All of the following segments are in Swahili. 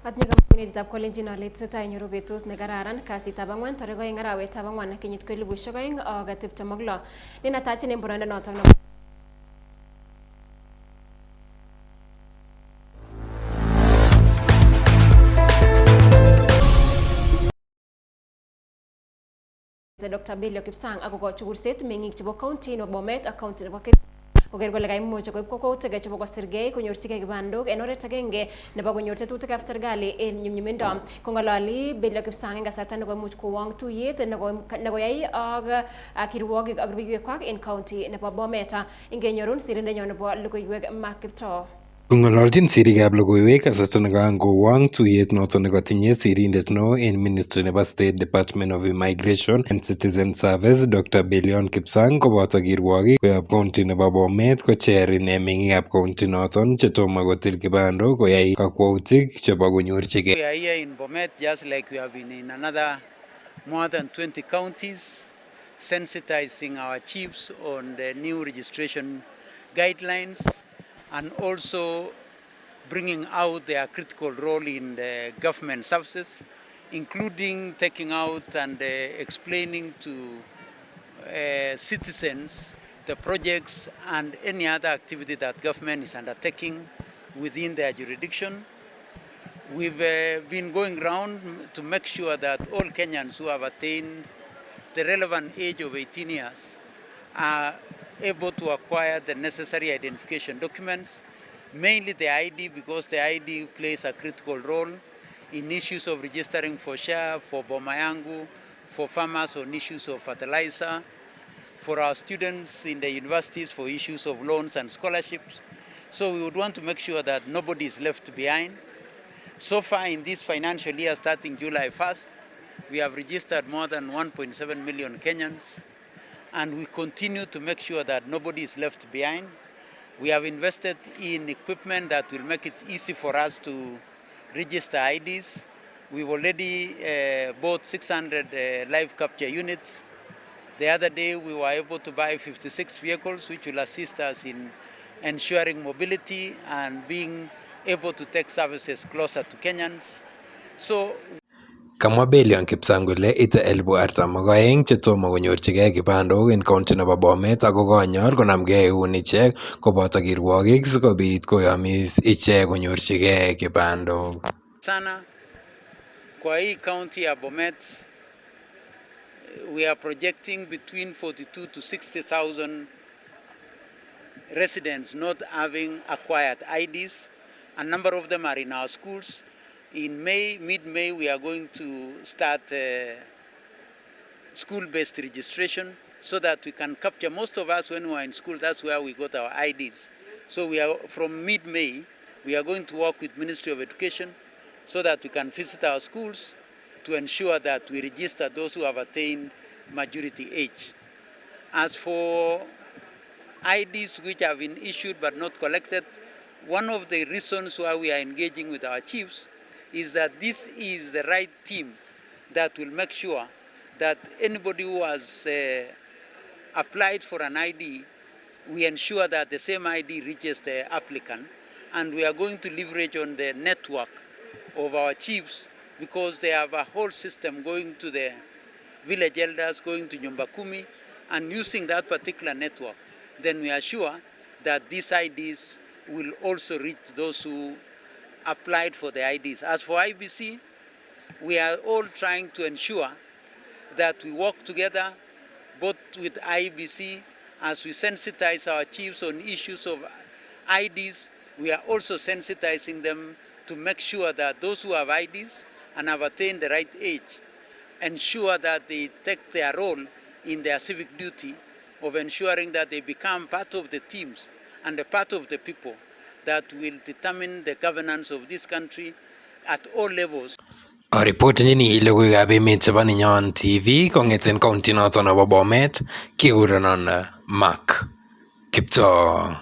Atinye kampunititab kolenjin ale tesetai inyoru betut nekararan kasitab ang'wan tarehe 2 arawetab ang'wan kenyit ko 2026. Nenatachin en boroindo notok nebo Dr. Bello Kipsang akokochi kurset meng'ik chebo county nebo Bomet ak county nebo koker kole kaimuch koib kokoutik chebo kosirgei konyorchigei kibandok en oret agenge nebo konyor tetutikab serikali en nyumnyumindo. Kong'ololi Bello Kipsang en kasarta nekoimuch kowong tuyet nekoyai ak kirwogik ak rubeiwekwak en county nebo Bomet. Ingenyorun sirindenyon nebo logoiwek Mark Kiptoo. Kong'ololchin sirikab logoiwek kasarta nekangowang tuyet noton nekotinye sirindet neo en Ministry nebo State Department of Immigration and Citizen Service Dr. Bello Kipsang koboto kirwogik koyob county nebo Bomet kocher ine meng'ikab county noton chetomo kotil kibandok koyai kakwautik chebo konyorchigei. We are here in Bomet just like we have been in another more than 20 counties, sensitizing our chiefs on the new registration guidelines and also bringing out their critical role in the government services, including taking out and explaining to citizens the projects and any other activity that government is undertaking within their jurisdiction. We've been going around to make sure that all Kenyans who have attained the relevant age of 18 years are able to acquire the necessary identification documents, mainly the ID, because the ID plays a critical role in issues of registering for share, for Bomayangu, for farmers on issues of fertilizer, for our students in the universities for issues of loans and scholarships. So we would want to make sure that nobody is left behind. So far in this financial year, starting July 1st, we have registered more than 1.7 million Kenyans, and we continue to make sure that nobody is left behind. We have invested in equipment that will make it easy for us to register IDs. We've already bought 600 live capture units. The other day we were able to buy 56 vehicles which will assist us in ensuring mobility and being able to take services closer to Kenyans. So Kamwa Bello Kipsang kole ite 42,000 chetomo konyorchigei kibandok en county nebo Bomet ako konyol konamgei eun ichek koboto kirwogik sikobit koyomis ichek konyorchigei kibandok. Sana kwa hii county ya Bomet we are projecting between 42 to 60,000 residents not having acquired IDs. A number of them are in our schools. In May, mid-May, we are going to start school-based registration so that we can capture most of us when we are in school. That's where we got our IDs. So we are from mid-May, we are going to work with Ministry of Education so that we can visit our schools to ensure that we register those who have attained majority age. As for IDs which have been issued but not collected, one of the reasons why we are engaging with our chiefs is that this is the right team that will make sure that anybody who has applied for an ID, we ensure that the same ID reaches the applicant, and we are going to leverage on the network of our chiefs because they have a whole system going to the village elders, going to Nyumba Kumi, and using that particular network, then we are sure that these IDs will also reach those who applied for the IDs. As for IBC, we are all trying to ensure that we work together both with IBC as we sensitize our chiefs on issues of IDs. We are also sensitizing them to make sure that those who have IDs and have attained the right age ensure that they take their role in their civic duty of ensuring that they become part of the teams and a part of the people that will determine the governance of this country at all levels. Aripotenyi logoiwekab emet chebo Nenyon TV kong'eten county noton nebo Bomet kekurenon Mark Kiptoo.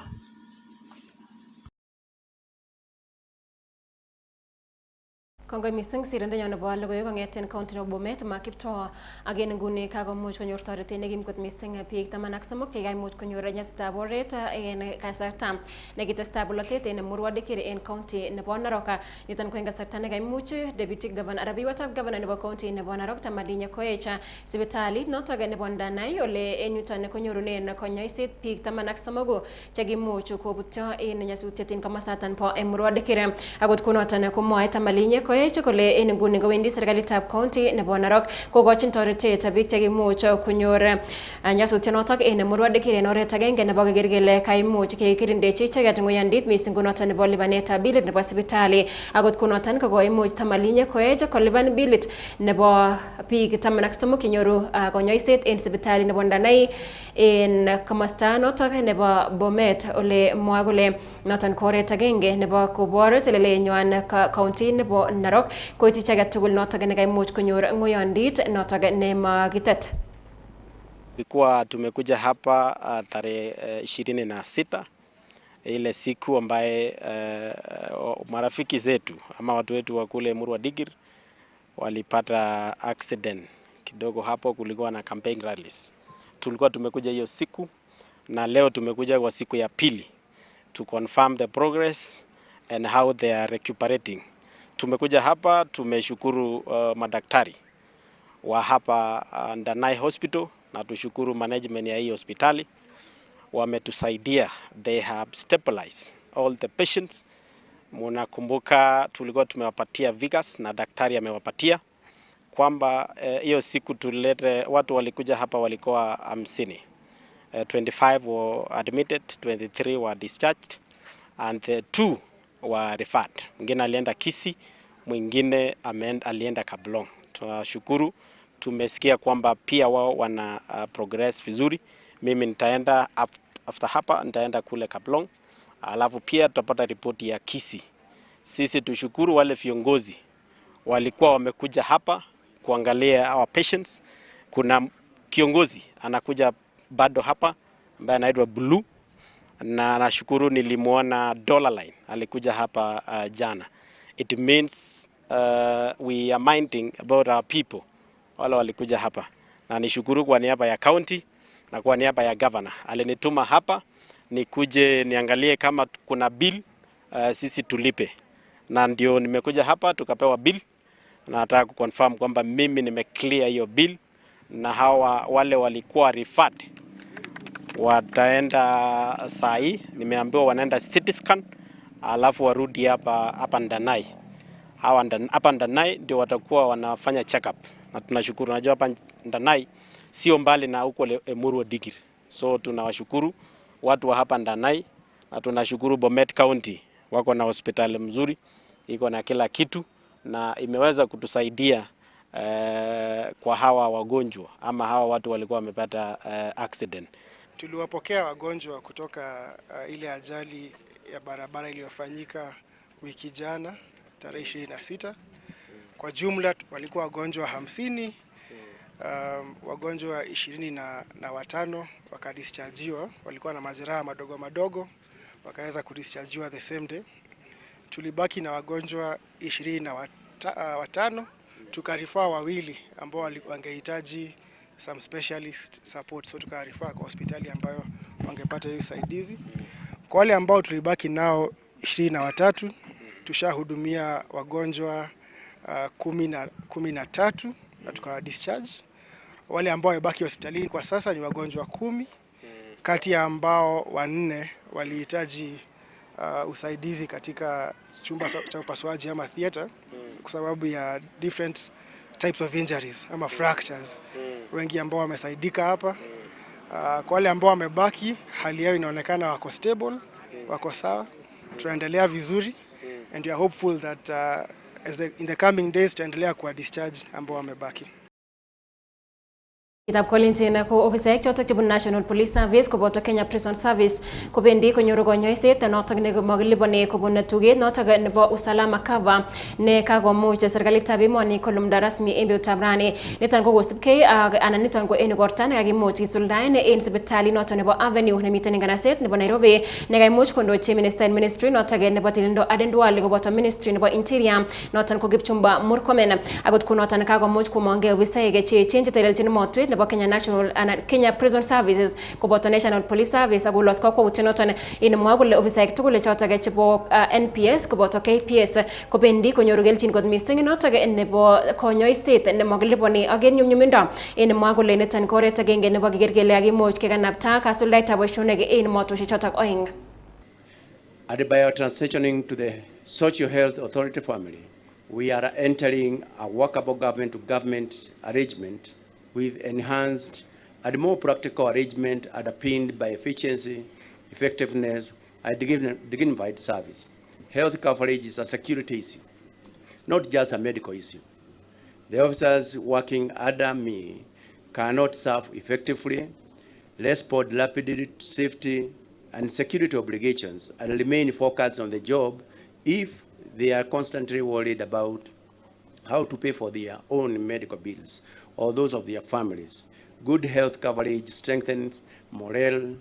Kongoi mising sirindenyo nebo logoiwek kong'eten county nebo Bomet Kiptoo agen nguni kakomuch konyor toretet nekim kot mising biik 13 chekaimuch konyor nyasutab oret en kasarta nekitestai bolotet en Murwa Dikir en county nebo Narok. Niton ko en kasarta nekaimuch deputy governor rabiwetab governor nebo county nebo Narok Tamadinye koech sipitalit notok nebo Ndanai ole en yuton konyorunen konyoiset biik 13 chekimuch kobutyo en nyasutiet en komosaton bo Murwa Dikir. Akot kunoton komwoe Tamadinye kole en nguni kowendi serikalitab county nebo Narok kokochin toretet biik chekimuch konyor nyasutyonotok en Murwa Dikir en oret agenge nebo keker kele kaimuch kekirindechi icheket ng'oyondit mising kunoton nebo lipanetab bilit nebo sipitali. Akot kunoton kokoimuch Tamadinye koech kolipan bilit nebo biik 13 chenyoru konyoiset en sipitali nebo Ndanai en komosta notok nebo Bomet ole mwoe kole noton ko oret agenge nebo kobor telelenywan county nebo Narok koiti icheket tugul notok nekaimuch konyor ng'oyondit notok nemakitet. Tulikuwa tumekuja hapa tarehe 26 ile siku ambaye marafiki zetu ama watu wetu wa kule Murwa Dikir walipata accident kidogo. Hapo kulikuwa na campaign rallies. Tulikuwa tumekuja hiyo siku na leo tumekuja kwa siku ya pili to confirm the progress and how they are recuperating. Tumekuja hapa tumeshukuru madaktari wa hapa Ndanai Hospital na tushukuru management ya hii hospitali. Wametusaidia, they have stabilized all the patients. Mnakumbuka tulikuwa tumewapatia Vigas na daktari amewapatia kwamba hiyo siku tulete watu walikuja hapa walikuwa 50. 25 were admitted, 23 were discharged and 2 were referred. Mwingine alienda Kisii, mwingine alienda Kablong. Tunashukuru, tumesikia kwamba pia wao wana progress vizuri. Mimi nitaenda after hapa nitaenda kule Kablong, alafu pia tutapata ripoti ya Kisii. Sisi tushukuru wale viongozi walikuwa wamekuja hapa kuangalia our patients. Kuna kiongozi anakuja bado hapa ambaye anaitwa Blue, na nashukuru nilimuona Dollar Line alikuja hapa jana. It means we are minding about our people. Wale walikuja hapa na nishukuru kwa niaba ya county na kwa niaba ya governor. Alinituma hapa nikuje niangalie kama kuna bill sisi tulipe, na ndio nimekuja hapa tukapewa bill na nataka kuconfirm kwamba mimi nimeclear hiyo bill na hawa wale walikuwa referred wataenda sai. Nimeambiwa wanaenda CT scan alafu warudi hapa Ndanai. Hapa Ndanai ndio watakuwa wanafanya check up, na tunashukuru. Najua hapa Ndanai sio mbali na huko Murwa Dikir, so tunawashukuru watu wa hapa Ndanai, na tunashukuru Bomet County wako na hospitali mzuri, iko na kila kitu na imeweza kutusaidia kwa hawa wagonjwa ama hawa watu walikuwa wamepata accident. Tuliwapokea wagonjwa kutoka ile ajali ya barabara iliyofanyika wiki jana tarehe 26. Kwa jumla walikuwa wagonjwa 50, wagonjwa 25 wakadischargiwa, walikuwa na majeraha madogo madogo, wakaweza kudischargiwa the same day. Tulibaki na wagonjwa 25, tukarifaa wawili ambao wangehitaji some specialist support, so tukarifaa kwa hospitali ambayo wangepata hiyo usaidizi. Kwa wale ambao tulibaki nao 23, tushahudumia wagonjwa 13 na tukawa discharge. Wale ambao wamebaki hospitalini kwa sasa ni wagonjwa 10, kati ya ambao 4 walihitaji usaidizi katika chumba cha upasuaji ama theater kwa sababu ya different types of injuries ama fractures. Wengi ambao wamesaidika hapa. Kwa wale ambao wamebaki hali yao inaonekana wako stable, wako sawa. Tunaendelea vizuri and we are hopeful that in the coming days tutaendelea kwa discharge ambao wamebaki. Kitab kolenjin ko ofisaek chotok chebo National Police Service koboto Kenya Prison Service kobendi konyoru konyoiset notok ne makiliponi kobun tuget notok nebo usalama cover ne kakomuch serikalitab emoni kolumda rasmi en betutab rani. Niton ko kosibgei anan niton ko en igorta nekakimuch kisuldaen en sipitali notok nebo Avenue nemiten en nganaset nebo Nairobi nekaimuch kondochi minister en ministry notok nebo tilindo Aden Duale koboto ministry nebo Interior noton ko Kipchumba Murkomen. Akot kunoton kakomuch komongei ofisaek cheechen chetelelchin motwet nebo Kenya Prison Services koboto National Police Service akolos kakwautiet noton inemwa kole ofisaek tugul chotok chebo NPS koboto KPS kobendi konyoru kelchin kot missing notok nebo konyoiset nemakiliponi ak en nyumnyumindo inemwa kole niton ko oret agenge nebo kiker kele kakimuch kekanapta kasuldaetab boisionik en motosiek chotok oeng. And by transitioning to the Social Health Authority family, we are entering a workable government-to-government arrangement with enhanced and more practical arrangement underpinned by efficiency, effectiveness, and dignified service. Health coverage is a security issue, not just a medical issue. The officers working under me cannot serve effectively, respond rapidly to safety and security obligations, and remain focused on the job if they are constantly worried about how to pay for their own medical bills or those of their families. Good health coverage strengthens morale,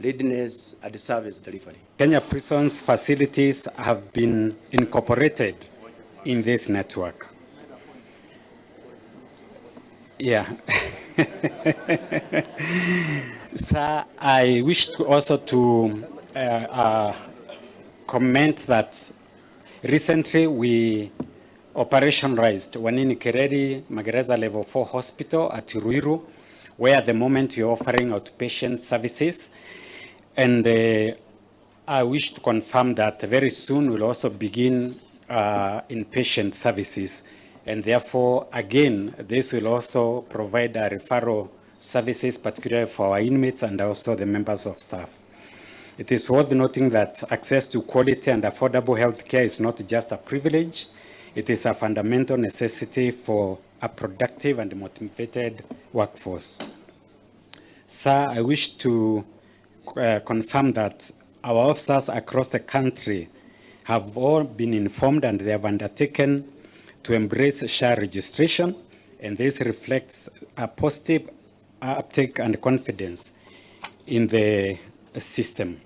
readiness, and service delivery. Kenya Prisons facilities have been incorporated in this network. Yeah. So I wish also to comment that recently we operationalized Wanini Kereri Magereza Level 4 Hospital at Ruiru, where at the moment we're offering outpatient services. And I wish to confirm that very soon we'll also begin inpatient services. And therefore, again, this will also provide referral services, particularly for our inmates and also the members of staff. It is worth noting that access to quality and affordable health care is not just a privilege, it is a fundamental necessity for a productive and motivated workforce. Sir, I wish to confirm that our officers across the country have all been informed and they have undertaken to embrace SHA registration, and this reflects a positive uptake and confidence in the system.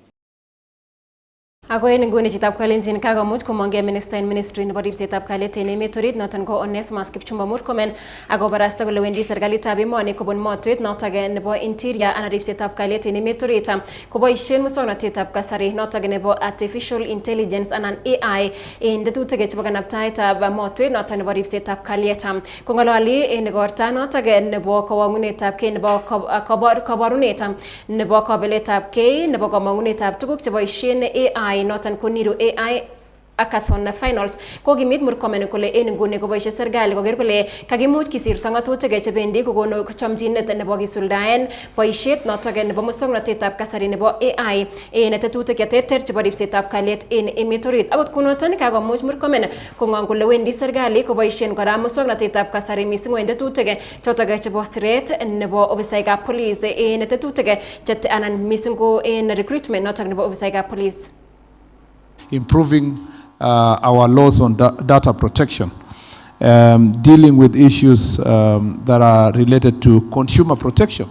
Ako en nguni chitab kalenjin kakomuch komongei minister en ministry nebo ripsetab kalyet en emet orit noton ko Onesmus Kipchumba Murkomen ako barasta kole wendi serikalitab emoni kobun motwet notok nebo Interior anan ripsetab kalyet en emet orit koboisien muswoknotetab kasari notok nebo artificial intelligence anan AI en tetutik chebo kanaptaetab motwet notok nebo ripsetab kalyet. Kongololi en igorta notok nebo kawangunetab kei nebo kabarunet nebo kabeletab kei nebo kamangunetab tuguk cheboisien AI noton ko Niru AI Hackathon Finals kokimit Murkomen kole en nguni koboisie serikali koker kole kakimuch kisirto ngatutik chebendi kokonu chomchinet nebo kisuldaen boisiet notok nebo muswoknotetab kasari nebo AI en tetutik cheterter chebo ripsetab kalyet en emet orit. Akot kunoton kakomuch Murkomen kong'ong kole wendi serikali koboisien kora muswoknotetab kasari mising en tetutik chotok chebo siret nebo ofisaekab police en tetutik anan mising ko en recruitment notok nebo ofisaekab police. Improving our laws on data protection, dealing with issues that are related to consumer protection.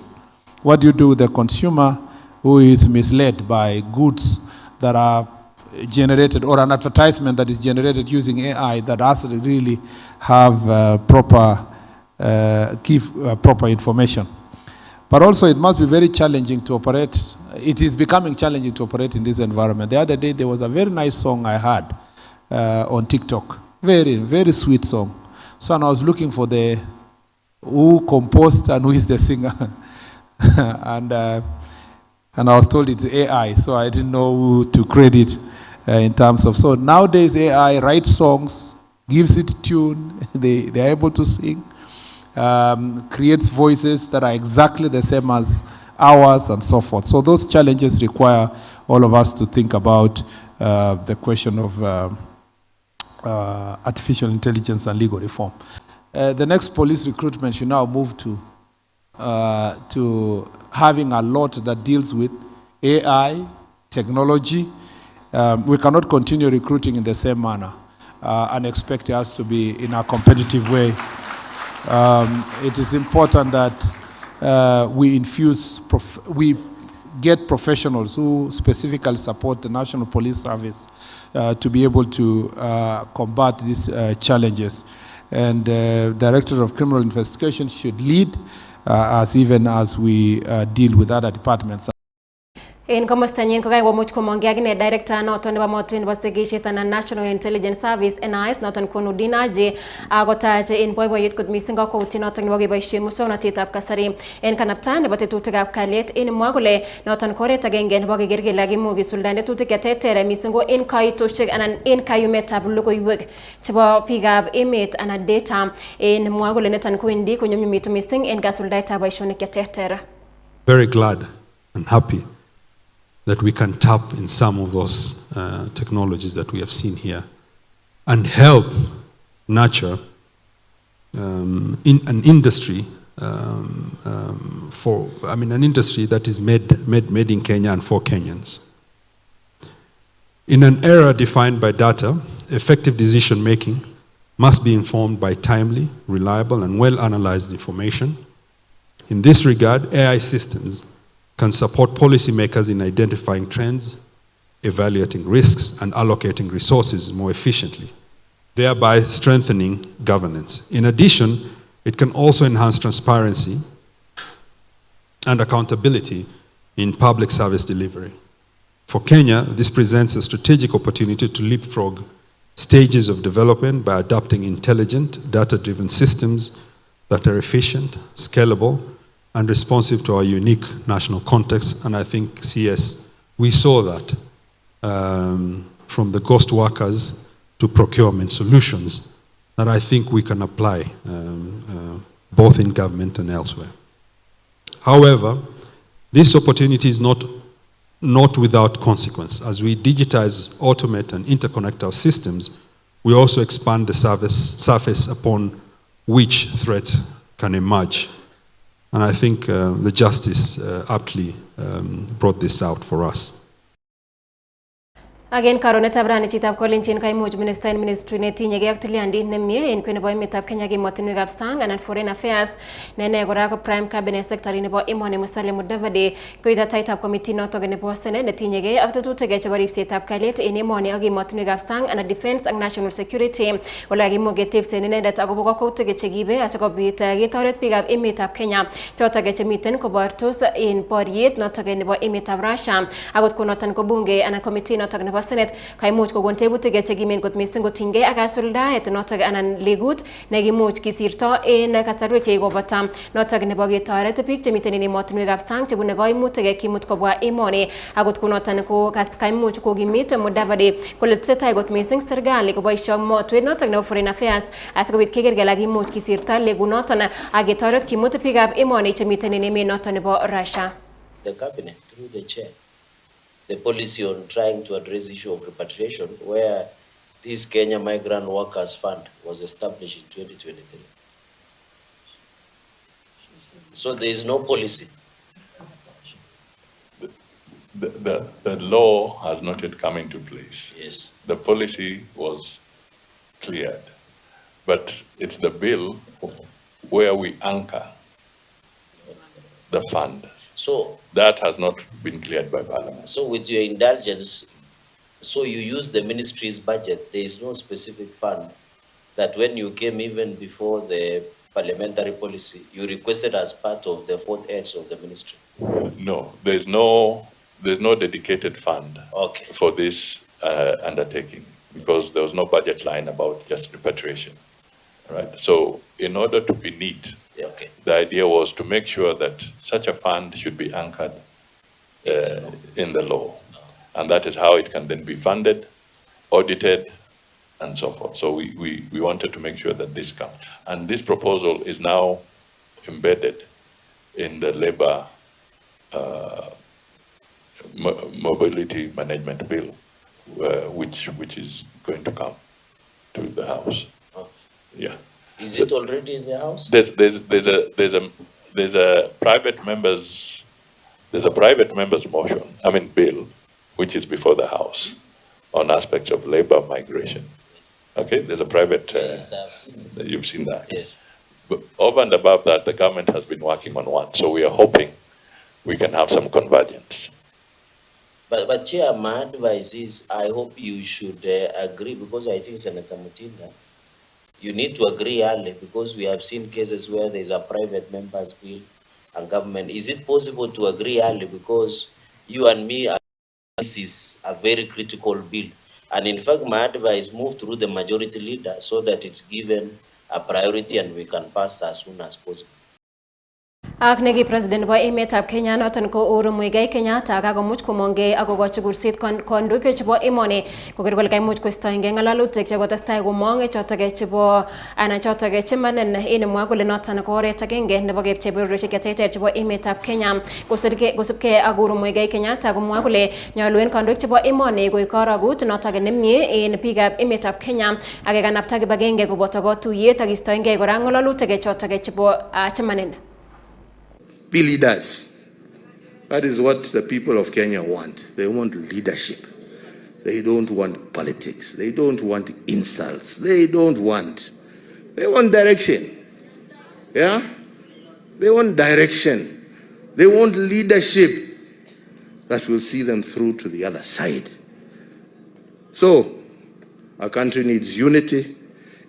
What do you do with the consumer who is misled by goods that are generated or an advertisement that is generated using AI that doesn't really have proper information? But also it must be very challenging to operate. It is becoming challenging to operate in this environment. The other day there was a very nice song I heard on TikTok. Very, very sweet song. So I was looking for the who composed and who is the singer. and I was told it's AI, so I didn't know who to credit in terms of. So nowadays AI writes songs, gives it tune, they're able to sing. Creates voices that are exactly the same as ours and so forth. So those challenges require all of us to think about the question of artificial intelligence and legal reform. The next police recruitment should now move to to having a lot that deals with AI, technology. We cannot continue recruiting in the same manner and expect us to be in a competitive way. It is important that we get professionals who specifically support the National Police Service to be able to combat these challenges. And the Director of Criminal Investigation should lead even as we deal with other departments. En komosta nyin ko kaimuch komong'e akine director noton nebo motoi nebo sigishet anan National Intelligence Service NIS noton Konudin Haji akotache en boiboiyet kot mising kakwautiet noton nebo keboisien muswoknotetab kasari en kanaptaet nebo tetutikab kalyet en mwa kole noton ko oret agenge nebo keker kele kakimuch kisuldaen tetutik cheterter mising ko en kaitosiek anan en kayumetab logoiwek chebo biikab emet anan data en mwa kole niton kowendi konyumnyumitu mising en kasuldaetab boisionik cheterter. Very glad and happy that we can tap in some of those technologies that we have seen here and help nurture in an industry an industry that is made in Kenya and for Kenyans. In an era defined by data, effective decision making must be informed by timely, reliable, and well-analyzed information. In this regard, AI systems can support policymakers in identifying trends, evaluating risks, and allocating resources more efficiently, thereby strengthening governance. In addition, it can also enhance transparency and accountability in public service delivery. For Kenya, this presents a strategic opportunity to leapfrog stages of development by adopting intelligent, data-driven systems that are efficient, scalable, and responsive to our unique national context. And I think, CS, we saw that from the ghost workers to procurement solutions that I think we can apply both in government and elsewhere. However, this opportunity is not without consequence. As we digitize, automate, and interconnect our systems, we also expand the surface upon which threats can emerge. And I think the justice aptly brought this out for us. Again, karonetab rani chitab kolenjin kaimuch minister en ministry netinye ak tilyandit nemie en kwen nebo emetab Kenya emotinwekab sang anan foreign affairs nene kora ko prime cabinet secretary nebo emoni Musalia Mudavadi koita taitab committee notok nebo Senate netinyegei ak tetutik chebo ripsetab kalyet en emoni ak emotinwekab sang anan defense ak national security ole kakimuch ketebsen inendet akobo kakwautik chekibe asikobit ketoret biikab emetab Kenya chotok chemiten kobortos en boriet notok nebo emetab Russia akot konoton ko bunge anan committee notok nebo Senate kaimuch kokon tebutik chekimen kot mising kotinygei ak kasuldaet notok anan legut nekimuch kisirto en kasarwek chekikobata notok nebo ketoret biik chemiten en emotinwekab sang chebune kaimutik kimut kobwa emoni akot konoton ko kaimuch kokimit Mudavadi kole tesetai kot mising serikali koboisio ak motwet notok nebo foreign affairs asikobit keker kele kimuch kisirto legunoton ak ketoret kimut biikab emoni chemiten en emet noton nebo Russia. The cabinet through the chair the policy on trying to address the issue of repatriation, where this Kenya Migrant Workers Fund was established in 2023. So there is no policy. The law has not yet come into place. Yes. The policy was cleared, but it's the bill where we anchor the fund. So that has not been cleared by Parliament. So with your indulgence, so you use the ministry's budget. There is no specific fund that when you came even before the parliamentary policy, you requested as part of the fourth heads of the ministry. No, there's no dedicated fund for this undertaking because there was no budget line about just repatriation, right? So in order to be neat, the idea was to make sure that such a fund should be anchored in the law. And that is how it can then be funded, audited, and so forth. So we wanted to make sure that this comes. And this proposal is now embedded in the labor mobility management bill, which is going to come to the House. Oh. Yeah. Is it already in the House? There's there's a private member's motion, bill, which is before the House on aspects of labor migration. Okay, there's a private, yes, I've seen it. You've seen that? Yes. But over and above that, the government has been working on one, so we are hoping we can have some convergence. But Chair, my advice is I hope you should agree, because I think Senator Mutinda, you need to agree early, because we have seen cases where there's a private member's bill and government. Is it possible to agree early? Because you and me, this is a very critical bill. And in fact, my advice, move through the majority leader so that it's given a priority and we can pass as soon as possible. Ak negi President bo emet ab Kenya noton ko Uhuru Muigai Kenyatta kakomuch komonge akokochi kursit kondoik chebo emoni koker kole kaimuch koistoenge ngalalutik chekotestai komong chotok chebo anan chotok chemanen inemwa kole noton ko oret agenge nebo kepchei bororiosiek cheterter chebo emet ab Kenya kosubkei ak Uhuru Muigai Kenyatta komwa kole nyolu en kondoik chebo emoni koik korogut notok nemie en biikab emet ab Kenya ak kekanapta kibagenge koboto kotuyet ak istoenge kora ngalalutik chotok chebo chemanen. Be leaders. That is what the people of Kenya want. They want leadership. They don't want politics. They don't want insults. They want direction. Yeah? They want direction. They want leadership that will see them through to the other side. So, our country needs unity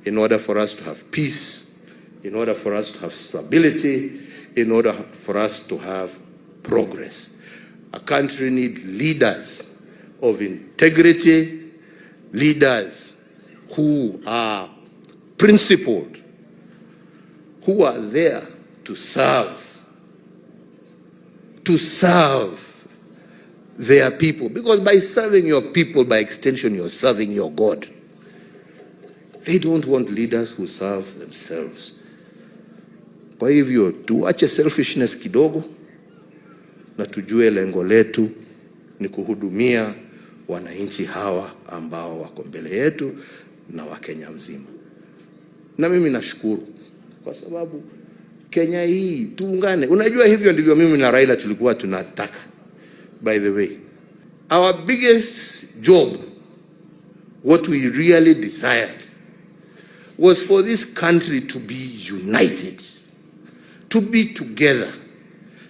in order for us to have peace, in order for us to have stability, in order for us to have progress. A country needs leaders of integrity, leaders who are principled, who are there to serve their people. Because by serving your people, by extension, you're serving your God. They don't want leaders who serve themselves. Kwa hivyo tuache selfishness kidogo na tujue lengo letu ni kuhudumia wananchi hawa ambao wako mbele yetu na Wakenya mzima. Na mimi nashukuru kwa sababu Kenya hii tuungane. Unajua hivyo ndivyo mimi na Raila tulikuwa tunataka. By the way, our biggest job, what we really desired, was for this country to be united, to be together,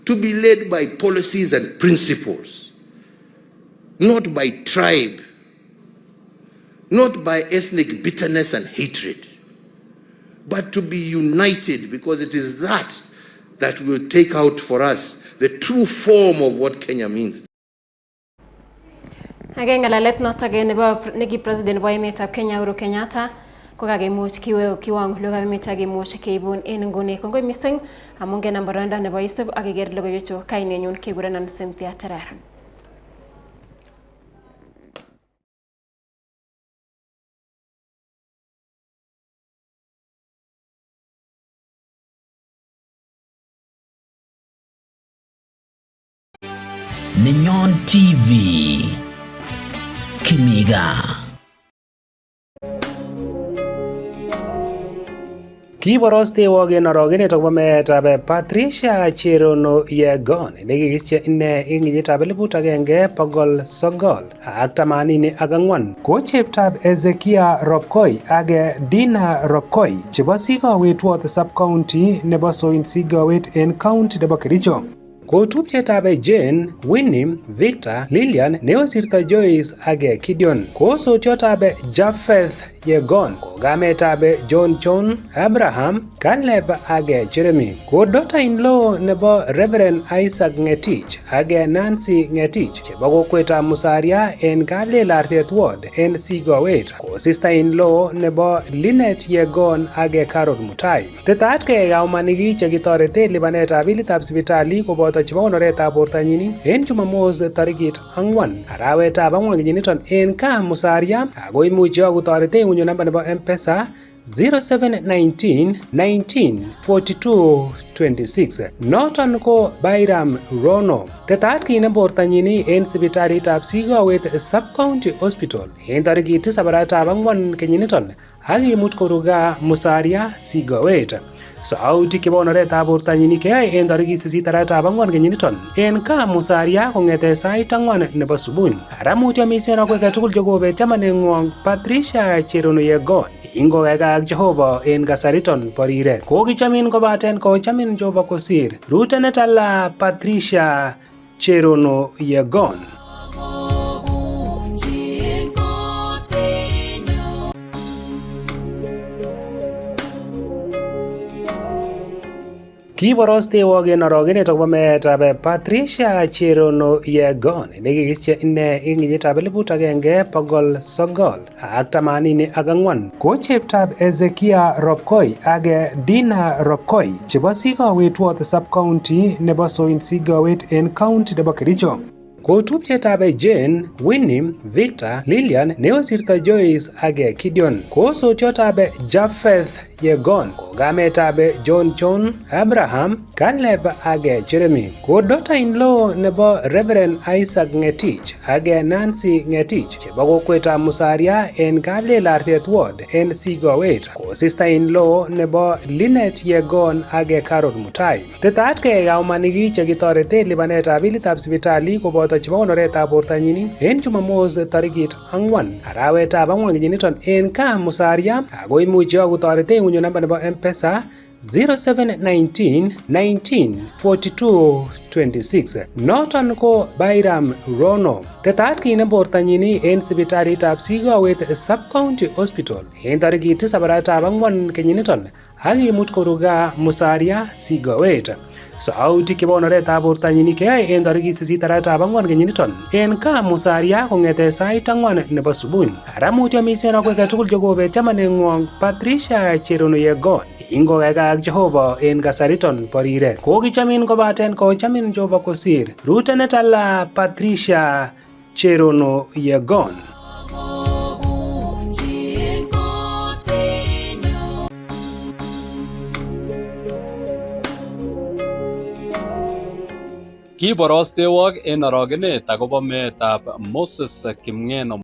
to be led by policies and principles, not by tribe, not by ethnic bitterness and hatred, but to be united, because it is that will take out for us the true form of what Kenya means. Again, ngalalet notok nebo negi President bo emet ab Kenya Uhuru Kenyatta kokakemuch kiwango lugab emet kakemuch keibun en nguni. Kongoi mising amun kenam boroindo nebo isub ak iker logoiwechu. Kainenyun kekurenon Cynthia Terer. Nenyon TV, Kimii Gaa. Kiborostewo kenorogenet akobo meetab Patricia Cherono Yegon nekikisiche ine eng kenyitab 1984 ko cheptab Ezekia Ropkoi ak Dina Ropkoi chebo Sigowet Ward Sub-County nebo Soin Sigowet en county nebo Kericho. Ko tupchetab Jane, Winnie, Victor, Lillian, neosirto Joyce ak Gideon. Ko sotiotab Japheth Yegon, ko gametab John, Abraham, Caleb ak Jeremy. Ko daughter-in-law nebo Reverend Isaac Ngetich ak Nancy Ngetich chebo kokwetab Musaria en Kalelartet Ward en Sigowet. Ko sister-in-law nebo Lynette Yegon ak Carol Mutai. Tetaat kaumaniki chekitorete lipanetab bilitab sipitali koboto chebo konoretab bortanyin en Jumamos tarikit 4 arawetab 4 kenyiniton en kaa Musaria ako imuchi kotorete kunyo namba nebo M-Pesa 0719 19 42 26. Noton ko Bairam Rono. Tetaat kinem bortanyin en sipitalitab Sigowet Sub-County Hospital en tarikit 7 arawetab 4 kenyiniton ak imut koruga Musaria Sigowet. Sautik chebo onoretab bortanyin keyai en tarikit 8 arawetab ang'wan kenyiniton en Gaa Musaria kong'ete sait 4 nebo subui. Ara mutyo mising akwek tugul chekobet chamaneng'wong Patricia Cherono ingokekak Jehova en kasariton bo rirek. Kokichamin kobaten kochamin Jehova kosir. Rutenet ala Patricia Cherono Yegon. Kiborostewok en orogenet akobo meetab Patricia Cherono Yegon nekikisiche ine en kenyitab 1984 ko cheptab Ezekia Ropkoi ak Dina Ropkoi chebo Sigowet Ward Sub-County nebo Soin Sigowet en county nebo Kericho. Ko tupchetab Jane, Winnie, Victor, Lillian, neosirto Joyce ak Gideon. Ko sotiotab Japheth Yegon, ko gametab John, Abraham, Caleb ak Jeremy. Ko daughter-in-law nebo Reverend Isaac Ngetich ak Nancy Ngetich chebo kokwetab Musaria en Kaplelartet Ward en Sigowet. Ko sister-in-law nebo Lynette Yegon ak Carol Mutai. Tetat kaumaniki chekitorete lipanetab bilitab sipitali koboto chebo onoretab bortanyin en Jumamos tarikit 4 arawetab 4 kenyiniton en Gaa Musaria ako imuchi kotorete ng'unyo namba nebo M-Pesa 0719 19 42 26. Noton ko Bairam Rono. Tetat kinem bortanyin en sipitalitab Sigowet Sub-County Hospital en tarikit 7 arawetab 4 kenyiniton ak imut koru Gaa Musaria Sigowet. Sautik chebo onoretab bortanyin keyai en tarikit 8 arawetab 4 kenyiniton en Gaa Musaria kong'ete sait 4 nebo subui. Ara mutyo mising akwek tugul chekobet chamaneng'wong Patricia Cherono Yegon ingokekak Jehova en kasariton bo rirek. Kokichamin kobaten kochamin Jehova kosir. Rutenet ala Patricia Cherono Yegon. Kiborostewok en orogenet akobo meetab Moses Kimng'eno